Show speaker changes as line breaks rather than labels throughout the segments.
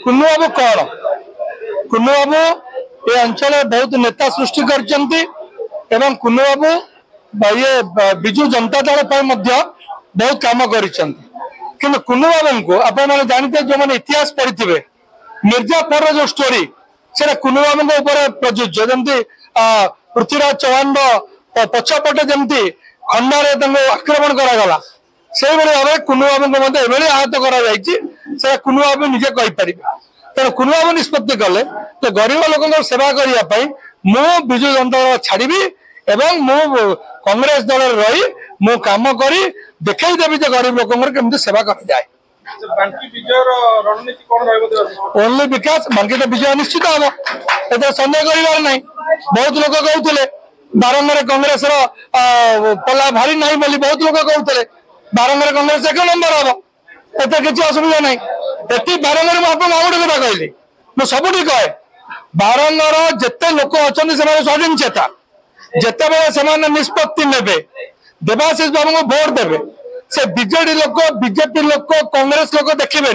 कुन्नू बाबू कौन कुन्नू बाबू ये अंचल बहुत नेता सृष्टि करछंती एवं कुन्नू बाबू ये बिजु जनता दल पर बहुत काम कर कुन्नू बाबू को आपण जानते जो मैंने इतिहास पढ़ी मिर्जापुर जो स्टोरी से कुन्नू बाबू प्रযোज्य जमी पृथ्वीराज चौहान पछपटे जमी खंडारे आक्रमण करागला से भाव कुन्नू बाबू को आहत कर कुन्नू बाबू निजे कहीपर तेणु कुन्नू बाबू निष्पत्ति कले तो गरीब लोक सेवा करने मु विजु जनता दल छाड़ी एवं मु कांग्रेस दल रही मु काम करी देखई देवी गरीब लोक केमती सेवा कर जाए ओनली विकास बांकी तो विजय निश्चित हम ए सन्देह कर बहुत लोग कहते बारंबार कांग्रेस पला भारी ना बोली बहुत लोग कहते बारंबार कांग्रेस 1 नंबर हम एत किसी असुविधा ना ये बारंबार मुझे गोटे कथा कहली मुझे सबुठी कहे बारंबार जिते लोक अच्छा स्वाधीन चेता जिते बड़े से निष्पत्ति ने देवाशीष बाबू को भोट देवे से बीजेडी लोक बीजेपी लोक कांग्रेस लोक देखिए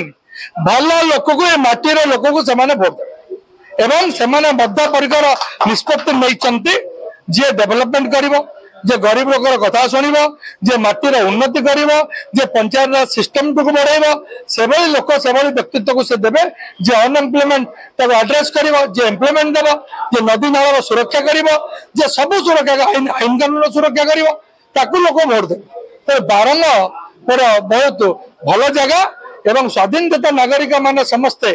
भल लोक को माटीर लोक को भोट देवे एवं से बद्धपरिकर निष्पत्ति नहीं जी डेवलपमेंट कर गरीब लोक कथा शुण जे माटीर उन्नति कर पंचायत राज सिस्टम को बढ़ाइब से लोक से व्यक्तित्व को से देवे जे अनएम्प्लॉयमेंट आड्रेस कर एम्प्लॉयमेंट देव जे नदी नाल सुरक्षा कर सब सुरक्षा आईन कानून सुरक्षा कर लोक भोट देवे तो बारंग बहुत भल जगह एवं स्वाधीनता नागरिक मान समस्ते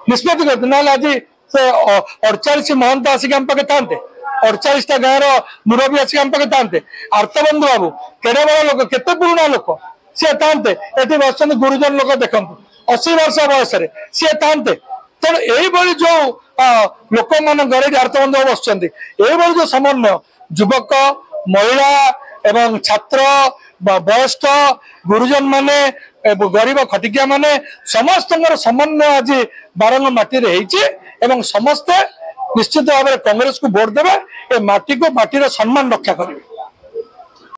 निष्पत्ति करते ना आज से 48 महंत आसिक आम पाखे था 48टा गाँव मुरबी आसिक आम पाखे था आर्तबंधु बाबू केड़े बड़ा लोक केते पुराणा लोक सी था ये बस गुरुजन लोक देखु 80 वर्ष बयस सी था तेणु यही जो लोक मान गरीब आर्तबंधु बाबू बसुँच यही जो समन्वय युवक महिला एवं छात्र वयस्क गुरुजन माने गरीब खटिकिया माने समस्त समन्वय आज बारंग माटी एवं समस्ते निश्चित भाव कांग्रेस को भोट देवे ए माटी को माटीर सम्मान रक्षा करेंगे।